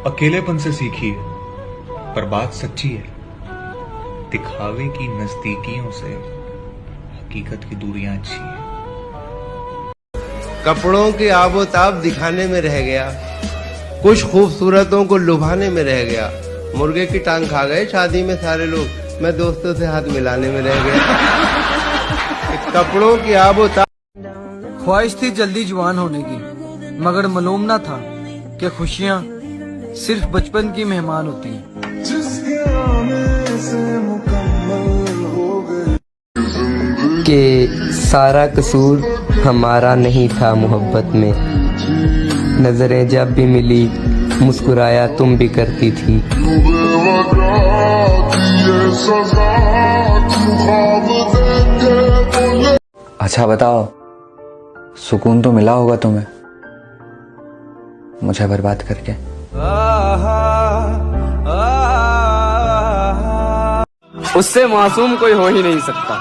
अकेलेपन से सीखी है, पर बात सच्ची है। दिखावे की नजदीकियों से हकीकत की दूरियां अच्छी है। कपड़ों के आबोताब दिखाने में रह गया, कुछ खूबसूरतों को लुभाने में रह गया। मुर्गे की टांग खा गए शादी में सारे लोग, मैं दोस्तों से हाथ मिलाने में रह गया। कपड़ों की आबोताब। ख्वाहिश थी जल्दी जवान होने की, मगर मालूम ना था कि खुशियाँ सिर्फ बचपन की मेहमान होती हैं। कि सारा कसूर हमारा नहीं था मोहब्बत में, नजरें जब भी मिली मुस्कुराया तुम भी करती थी। अच्छा बताओ, सुकून तो मिला होगा तुम्हें मुझे बर्बाद करके। उससे मासूम कोई हो ही नहीं सकता,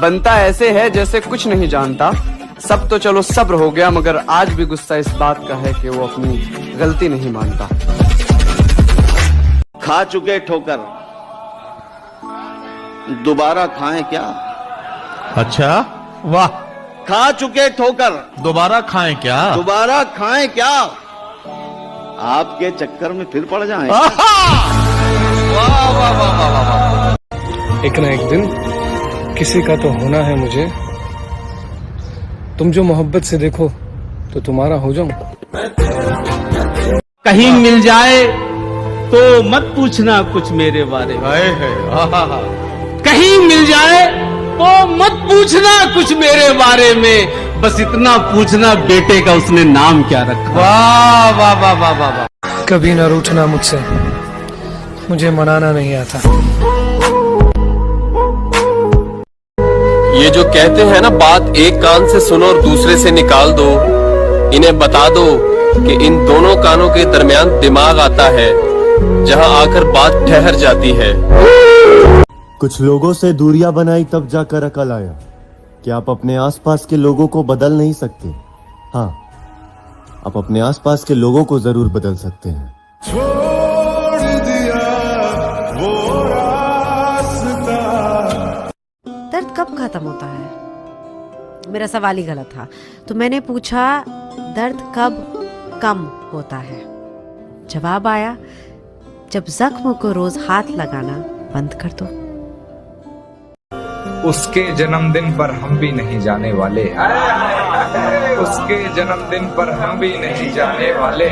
बनता ऐसे है जैसे कुछ नहीं जानता। सब तो चलो सब्र हो गया, मगर आज भी गुस्सा इस बात का है कि वो अपनी गलती नहीं मानता। खा चुके ठोकर दोबारा खाएं क्या? अच्छा, वाह। खा चुके ठोकर दोबारा खाएं क्या? दोबारा खाएं क्या? आपके चक्कर में फिर पड़ जाएं। वाह वाह वाह वाह वाह। एक ना एक दिन किसी का तो होना है मुझे, तुम जो मोहब्बत से देखो तो तुम्हारा हो जाऊं। कहीं मिल जाए तो मत पूछना कुछ मेरे बारे में। कहीं मिल जाए तो मत पूछना कुछ मेरे बारे में, बस इतना पूछना बेटे का उसने नाम क्या रखा। वाह वाह वाह वाह वाह। कभी न रूठना मुझसे, मुझे मनाना नहीं आता। ये जो कहते हैं ना, बात एक कान से सुनो और दूसरे से निकाल दो, इन्हें बता दो कि इन दोनों कानों के दरमियान दिमाग आता है, जहां आकर बात ठहर जाती है। कुछ लोगों से दूरियां बनाई तब जाकर अकल आया कि आप अपने आसपास के लोगों को बदल नहीं सकते। हाँ, आप अपने आसपास के लोगों को जरूर बदल सकते हैं। छोड़ दिया वो रास्ता। दर्द कब खत्म होता है? मेरा सवाल ही गलत था, तो मैंने पूछा दर्द कब कम होता है? जवाब आया, जब जख्म को रोज हाथ लगाना बंद कर दो। उसके जन्मदिन पर हम भी नहीं जाने वाले, उसके जन्मदिन पर हम भी नहीं जाने वाले,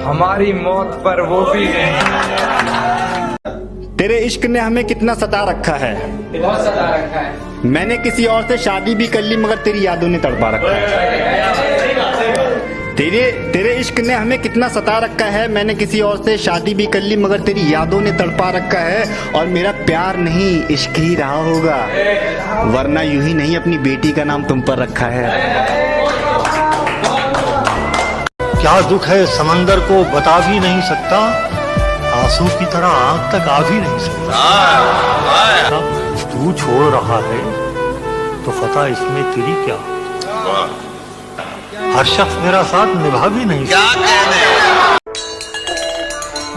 हमारी मौत पर वो भी नहीं। तेरे इश्क ने हमें कितना सता रखा है, बहुत सता रखा है। मैंने किसी और से शादी भी कर ली मगर तेरी यादों ने तड़पा रखा है। तेरे इश्क ने हमें कितना सता रखा है, मैंने किसी और से शादी भी कर ली मगर तेरी यादों ने तड़पा रखा है। और मेरा प्यार नहीं इश्क ही रहा होगा, वरना यूं ही नहीं अपनी बेटी का नाम तुम पर रखा है। क्या दुख है समंदर को बता भी नहीं सकता, आंसू की तरह आंख तक आ भी नहीं सकता। तू छोड़ रहा है तो पता इसमें तेरी क्या, हर शख्स मेरा साथ निभा भी नहीं सकता।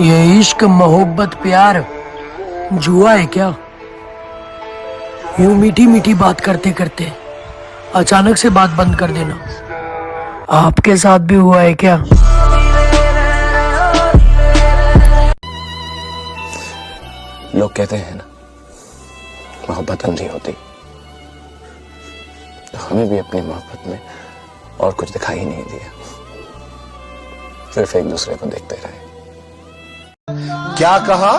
ये इश्क मोहब्बत प्यार जुआ है क्या? यूं मीठी मीठी बात करते करते अचानक से बात बंद कर देना, आपके साथ भी हुआ है क्या? लोग कहते हैं ना, मोहब्बत अंधी होती, तो हमें भी अपनी मोहब्बत में और कुछ दिखाई ही नहीं दिया, सिर्फ एक दूसरे को देखते रहे। क्या कहा?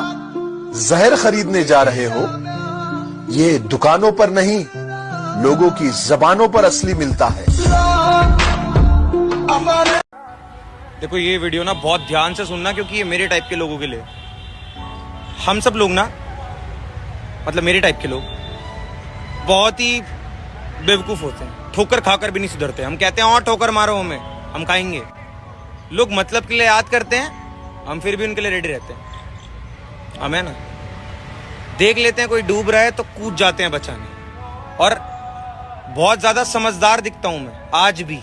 जहर खरीदने जा रहे हो? ये दुकानों पर नहीं, लोगों की जबानों पर असली मिलता है। देखो, ये वीडियो ना बहुत ध्यान से सुनना, क्योंकि ये मेरे टाइप के लोगों के लिए। हम सब लोग ना, मतलब मेरे टाइप के लोग बहुत ही बेवकूफ होते हैं, ठोकर खाकर भी नहीं सुधरते। हम कहते हैं और ठोकर मारो हमें, हम खाएंगे। लोग मतलब के लिए याद करते हैं, हम फिर भी उनके लिए रेडी रहते हैं। हम है ना, देख लेते हैं कोई डूब रहा है तो कूद जाते हैं बचाने। और बहुत ज्यादा समझदार दिखता हूं मैं आज भी,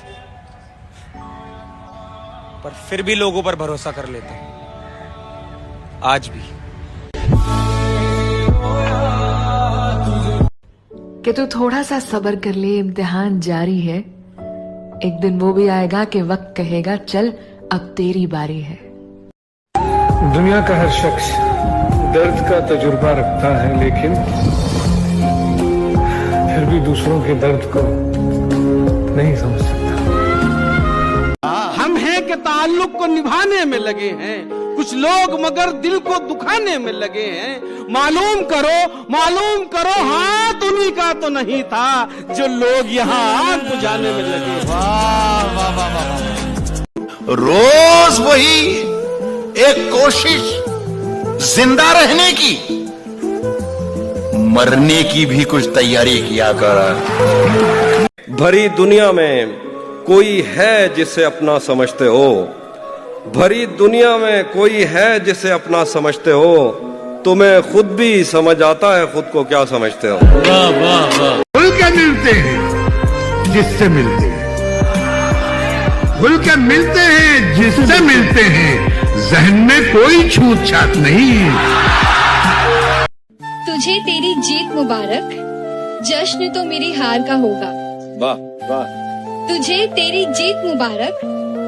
पर फिर भी लोगों पर भरोसा कर लेते हैं। आज भी। कि तू थोड़ा सा सब्र कर ले, इम्तिहान जारी है। एक दिन वो भी आएगा कि वक्त कहेगा चल अब तेरी बारी है। दुनिया का हर शख्स दर्द का तजुर्बा रखता है, लेकिन फिर भी दूसरों के दर्द को नहीं समझ सकता। हम हैं कि ताल्लुक को निभाने में लगे हैं, कुछ लोग मगर दिल को दुखाने में लगे हैं। मालूम करो हाथ उन्हीं का तो नहीं था जो लोग यहाँ आग बुझाने में लगे। वाह वाह वाह वाह। रोज वही एक कोशिश, जिंदा रहने की, मरने की भी कुछ तैयारी किया कर। भरी दुनिया में कोई है जिसे अपना समझते हो, भरी दुनिया में कोई है जिसे अपना समझते हो, तुम्हें खुद भी समझ आता है खुद को क्या समझते हो। वाह वाह वाह। खुल के मिलते हैं जिससे मिलते हैं, खुल के मिलते हैं जिससे मिलते हैं, जहन में कोई छूत छात नहीं। तुझे तेरी जीत मुबारक, जश्न तो मेरी हार का होगा। वाह वाह। तुझे तेरी जीत मुबारक,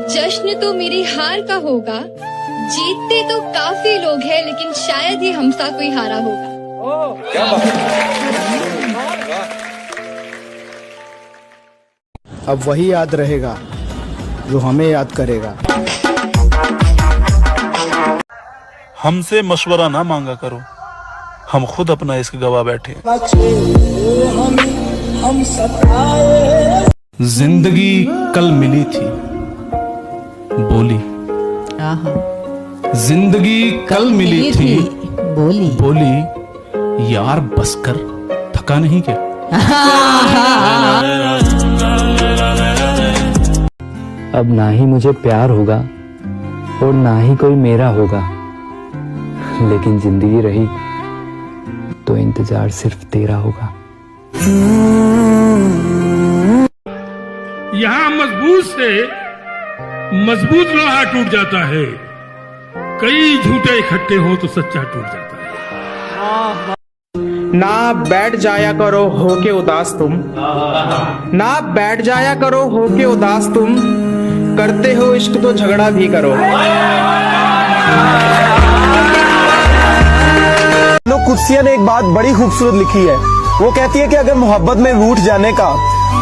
जश्न तो मेरी हार का होगा। जीतते तो काफी लोग हैं, लेकिन शायद ही हमसा कोई हारा होगा। क्या बात। अब वही याद रहेगा जो हमें याद करेगा। हमसे मशवरा ना मांगा करो, हम खुद अपना इश्क गवा बैठे। जिंदगी कल मिली थी, बोली। जिंदगी कल मिली थी, बोली यार बस कर, थका नहीं क्या। अब ना ही मुझे प्यार होगा और ना ही कोई मेरा होगा, लेकिन जिंदगी रही तो इंतजार सिर्फ तेरा होगा। यहाँ मजबूत से मजबूत लोहा टूट जाता है, कई झूठे इकट्ठे हो तो सच्चा टूट जाता है। ना बैठ जाया करो होके उदास तुम, ना बैठ जाया करो होके उदास तुम, करते हो इश्क तो झगड़ा भी करो। कुदसिया ने एक बात बड़ी खूबसूरत लिखी है। वो कहती है कि अगर मोहब्बत में रूठ जाने का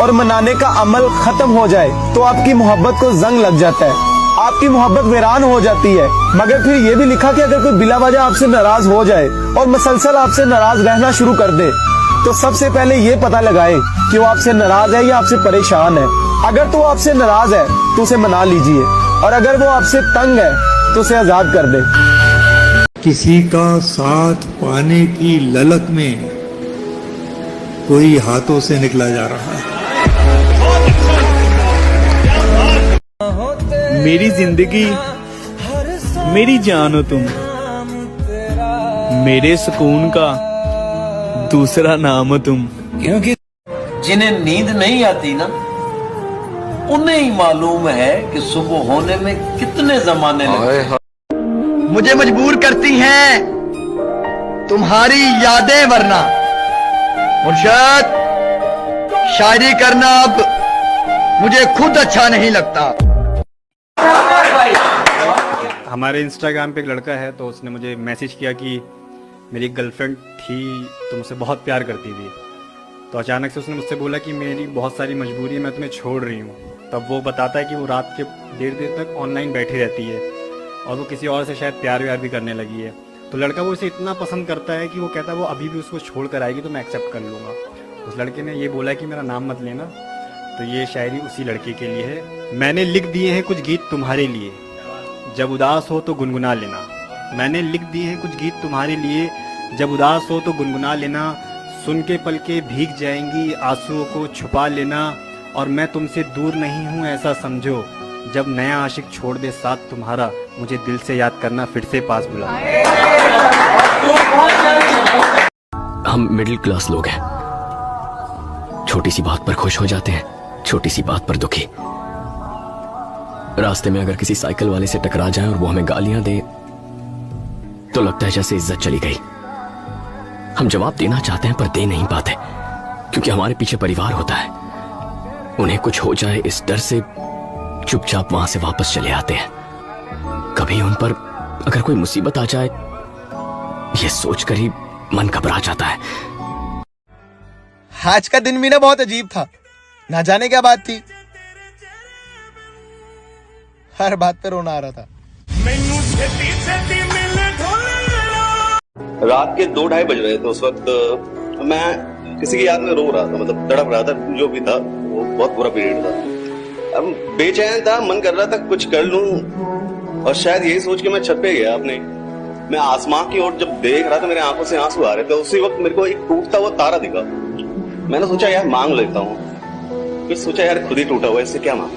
और मनाने का अमल खत्म हो जाए तो आपकी मोहब्बत को जंग लग जाता है, आपकी मोहब्बत वीरान हो जाती है। मगर फिर ये भी लिखा कि अगर कोई बिला वजह आपसे नाराज हो जाए और मुसलसल आपसे नाराज रहना शुरू कर दे, तो सबसे पहले ये पता लगाए कि वो आपसे नाराज है या आपसे परेशान है। अगर तो वो आपसे नाराज है तो उसे मना लीजिए, और अगर वो आपसे तंग है तो उसे आजाद कर दे। किसी का साथ पाने की ललक में कोई हाथों से निकला जा रहा है। मेरी जिंदगी मेरी जान हो तुम, मेरे सुकून का दूसरा नाम हो तुम। क्योंकि जिन्हें नींद नहीं आती ना, उन्हें ही मालूम है कि सुबह होने में कितने जमाने लगते। मुझे मजबूर करती हैं तुम्हारी यादें, वरना मुर्शद शायरी करना अब मुझे खुद अच्छा नहीं लगता। हमारे इंस्टाग्राम पे एक लड़का है, तो उसने मुझे मैसेज किया कि मेरी गर्लफ्रेंड थी तो मुझसे बहुत प्यार करती थी, तो अचानक से उसने मुझसे बोला कि मेरी बहुत सारी मजबूरी है, मैं तुम्हें छोड़ रही हूँ। तब वो बताता है कि वो रात के देर तक ऑनलाइन बैठी रहती है और वो किसी और से शायद प्यार व्यार भी करने लगी है। तो लड़का वो इसे इतना पसंद करता है कि वो कहता है वो अभी भी उसको छोड़ कर आएगी तो मैं एक्सेप्ट कर लूँगा। उस लड़के ने ये बोला कि मेरा नाम मत लेना, तो ये शायरी उसी लड़के के लिए है। मैंने लिख दिए हैं कुछ गीत तुम्हारे लिए, जब उदास हो तो गुनगुना लेना। मैंने लिख दिए हैं कुछ गीत तुम्हारे लिए, जब उदास हो तो गुनगुना लेना। सुन के पलके भीग जाएंगी, आंसुओं को छुपा लेना। और मैं तुमसे दूर नहीं हूँ ऐसा समझो, जब नया आशिक छोड़ दे साथ तुम्हारा, मुझे दिल से याद करना फिर से पास बुला। हम मिडिल क्लास लोग हैं, छोटी सी बात पर खुश हो जाते हैं, छोटी सी बात पर दुखी। रास्ते में अगर किसी साइकिल वाले से टकरा जाए और वो हमें गालियां दे तो लगता है जैसे इज्जत चली गई। हम जवाब देना चाहते हैं पर दे नहीं पाते, क्योंकि हमारे पीछे परिवार होता है। उन्हें कुछ हो जाए इस डर से चुपचाप वहां से वापस चले आते हैं। कभी उन पर अगर कोई मुसीबत आ जाए, ये सोचकर ही मन घबरा जाता है। आज का दिन भी ना बहुत अजीब था, ना जाने क्या बात थी, हर बात पे रोना आ रहा था। रात के 2-2:30 बज रहे थे उस वक्त। मैं किसी की याद में रो रहा था, मतलब तड़प रहा था। जो भी था वो बहुत बुरा पीरियड था। अब बेचैन था, मन कर रहा था कुछ कर लूं, और शायद यही सोच के मैं छत पे गया अपने। मैं आसमां की ओर जब देख रहा था, मेरे आंखों से आंसू आ रहे थे। उसी वक्त मेरे को एक टूटता हुआ तारा दिखा। मैंने सोचा यार मांग लेता हूँ, फिर सोचा यार खुद ही टूटा हुआ, इससे क्या मांग।